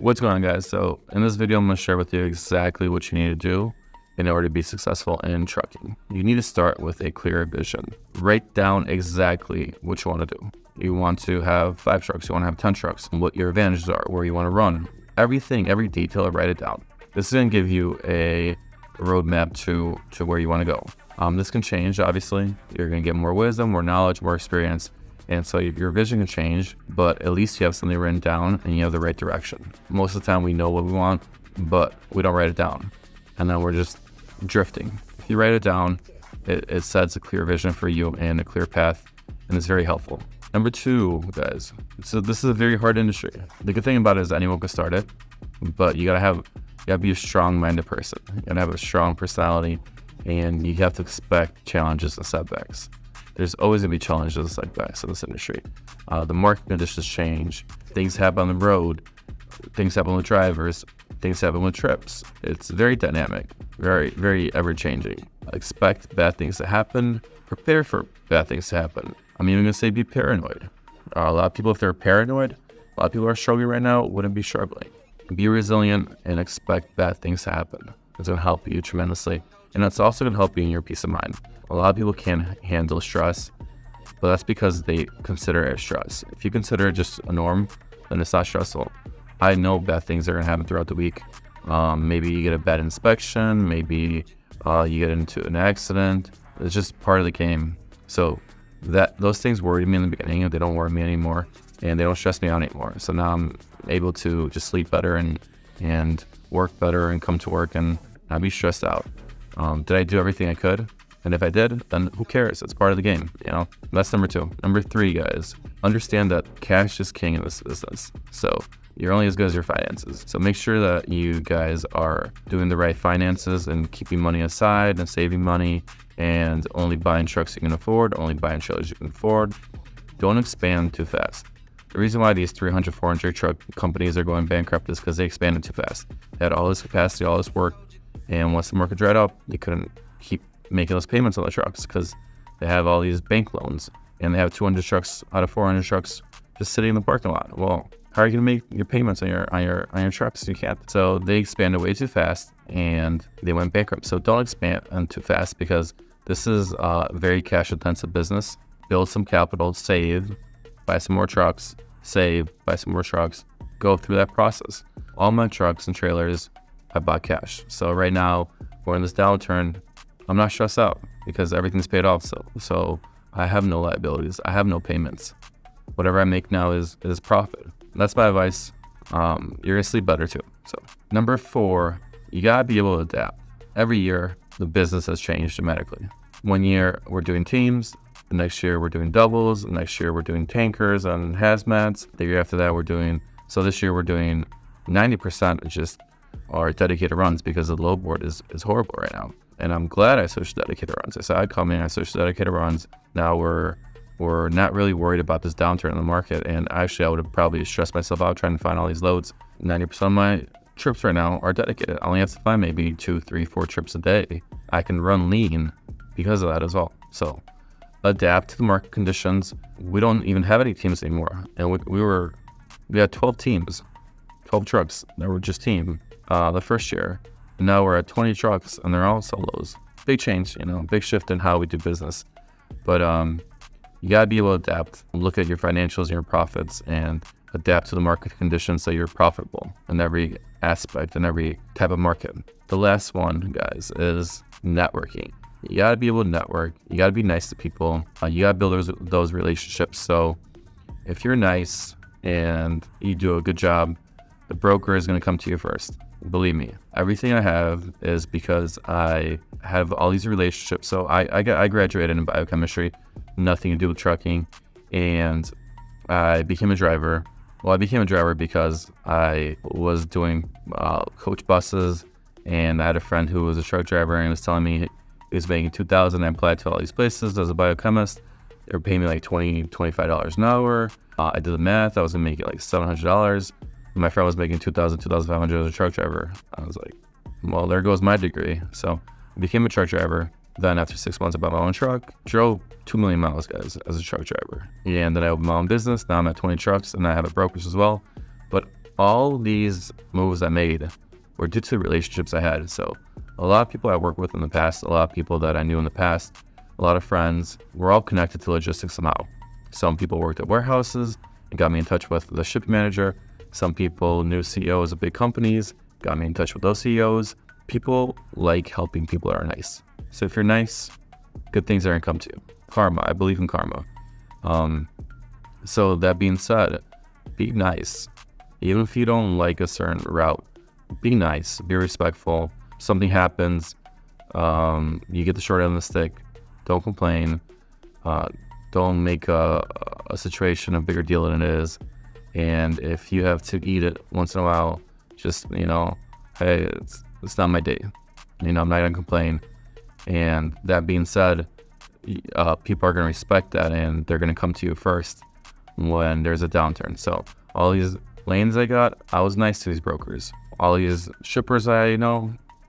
What's going on, guys? So in this video, I'm going to share with you exactly what you need to do in order to be successful in trucking. You need to start with a clear vision. Write down exactly what you want to do. You want to have 5 trucks, you want to have 10 trucks, what your advantages are, where you want to run. Everything, every detail, write it down. This is going to give you a roadmap to where you want to go. This can change, obviously. You're going to get more wisdom, more knowledge, more experience. And so your vision can change, but at least you have something written down and you have the right direction. Most of the time we know what we want, but we don't write it down. And then we're just drifting. If you write it down, it sets a clear vision for you and a clear path, and it's very helpful. Number 2, guys, so this is a very hard industry. The good thing about it is anyone can start it, but you gotta be a strong-minded person. You gotta have a strong personality, and you have to expect challenges and setbacks. There's always gonna be challenges and setbacks in this industry. The market conditions change. Things happen on the road. Things happen with drivers. Things happen with trips. It's very dynamic, very, very ever-changing. Expect bad things to happen. Prepare for bad things to happen. I'm even gonna say be paranoid. A lot of people, if they're paranoid, a lot of people are struggling right now, wouldn't be struggling. Be resilient and expect bad things to happen. It's gonna help you tremendously. And it's also gonna help you in your peace of mind. A lot of people can't handle stress, but that's because they consider it stress. If you consider it just a norm, then it's not stressful. I know bad things are gonna happen throughout the week. Maybe you get a bad inspection, maybe you get into an accident. It's just part of the game. So those things worried me in the beginning, and they don't worry me anymore, and they don't stress me out anymore. So now I'm able to just sleep better and work better and come to work and not be stressed out. Did I do everything I could? And if I did, then who cares? It's part of the game, you know? That's number 2. Number 3, guys, understand that cash is king in this business. So you're only as good as your finances. So make sure that you guys are doing the right finances and keeping money aside and saving money and only buying trucks you can afford, only buying trailers you can afford. Don't expand too fast. The reason why these 300, 400 truck companies are going bankrupt is because they expanded too fast. They had all this capacity, all this work, and once the market dried up, they couldn't keep making those payments on the trucks because they have all these bank loans, and they have 200 trucks out of 400 trucks just sitting in the parking lot. Well, how are you gonna make your payments on your trucks? You can't. So they expanded way too fast, and they went bankrupt. So don't expand too fast, because this is a very cash-intensive business. Build some capital, save, buy some more trucks, save, buy some more trucks. Go through that process. All my trucks and trailers, I bought cash. So right now, we're in this downturn. I'm not stressed out because everything's paid off. So I have no liabilities. I have no payments. Whatever I make now is profit. That's my advice. You're gonna sleep better too. So number 4, you gotta be able to adapt. Every year, the business has changed dramatically. One year we're doing teams. The next year we're doing doubles. The next year we're doing tankers and hazmats. The year after that so this year we're doing 90% just our dedicated runs, because the load board is horrible right now. And I'm glad I switched to dedicated runs. I said I'd come in, I switched to dedicated runs. Now we're not really worried about this downturn in the market. And actually I would have probably stressed myself out trying to find all these loads. 90% of my trips right now are dedicated. I only have to find maybe 2, 3, 4 trips a day. I can run lean because of that as well. So adapt to the market conditions. We don't even have any teams anymore. And we had 12 teams, 12 trucks that were just team the first year. And now we're at 20 trucks and they're all solos. Big change, big shift in how we do business. But you gotta be able to adapt, look at your financials and your profits, and adapt to the market conditions so you're profitable in every aspect, in every type of market. The last one, guys, is networking. You gotta be able to network. You gotta be nice to people. You gotta build those relationships. So if you're nice and you do a good job, the broker is gonna come to you first. Believe me, everything I have is because I have all these relationships. So I graduated in biochemistry, nothing to do with trucking, and I became a driver. Well, I became a driver because I was doing coach buses, and I had a friend who was a truck driver and was telling me he was making $2,000. I applied to all these places as a biochemist. They were paying me like $20, $25 an hour. I did the math. I was gonna make it like $700. My friend was making $2,000, $2,500 as a truck driver. I was like, well, there goes my degree. So I became a truck driver. Then after 6 months, I bought my own truck, drove 2 million miles, guys, as a truck driver. Yeah, and then I opened my own business. Now I'm at 20 trucks, and I have a brokerage as well. But all these moves I made were due to the relationships I had. So a lot of people I worked with in the past, a lot of people that I knew in the past, a lot of friends, we're all connected to logistics somehow. Some people worked at warehouses and got me in touch with the shipping manager. Some people knew CEOs of big companies, got me in touch with those CEOs. People like helping people that are nice. So if you're nice, good things are gonna come to you. Karma, I believe in karma. So that being said, be nice. Even if you don't like a certain route, be nice, be respectful. Something happens, you get the short end of the stick, don't complain. Don't make a situation a bigger deal than it is. And if you have to eat it once in a while, just, hey, it's not my day. I'm not gonna complain. And that being said, people are gonna respect that, and they're gonna come to you first when there's a downturn. So all these lanes I got, I was nice to these brokers. All these shippers I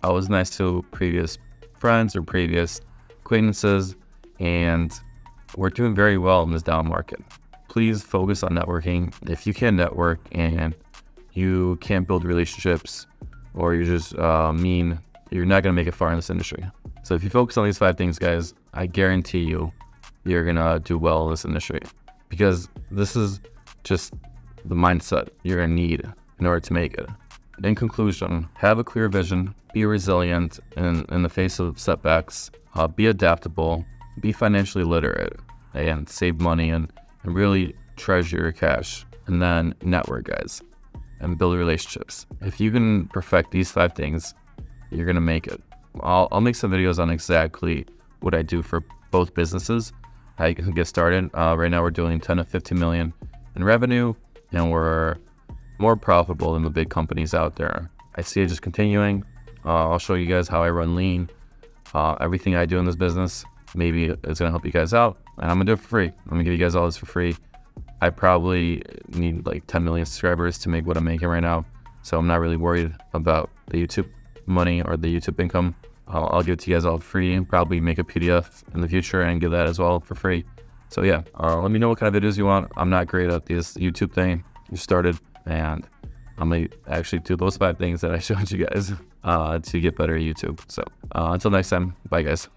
was nice to previous friends or previous acquaintances, and we're doing very well in this down market. Please focus on networking. If you can't network and you can't build relationships, or you're just mean, you're not gonna make it far in this industry. So if you focus on these 5 things, guys, I guarantee you're gonna do well in this industry, because this is just the mindset you're gonna need in order to make it. In conclusion, have a clear vision, be resilient in the face of setbacks, be adaptable, be financially literate, and save money and really treasure your cash. And then network, guys, and build relationships. If you can perfect these 5 things, you're gonna make it. I'll make some videos on exactly what I do for both businesses, how you can get started. Right now we're doing 10 to 15 million in revenue, and we're more profitable than the big companies out there. I see it just continuing. I'll show you guys how I run lean. Everything I do in this business, maybe it's gonna help you guys out, and I'm gonna do it for free. I'm gonna give you guys all this for free. I probably need like 10 million subscribers to make what I'm making right now, so I'm not really worried about the YouTube money or the YouTube income. I'll give it to you guys all free, and probably make a PDF in the future and give that as well for free. So yeah, let me know what kind of videos you want. I'm not great at this YouTube thing. You started, and I'm gonna actually do those 5 things that I showed you guys to get better at YouTube. So until next time, bye guys.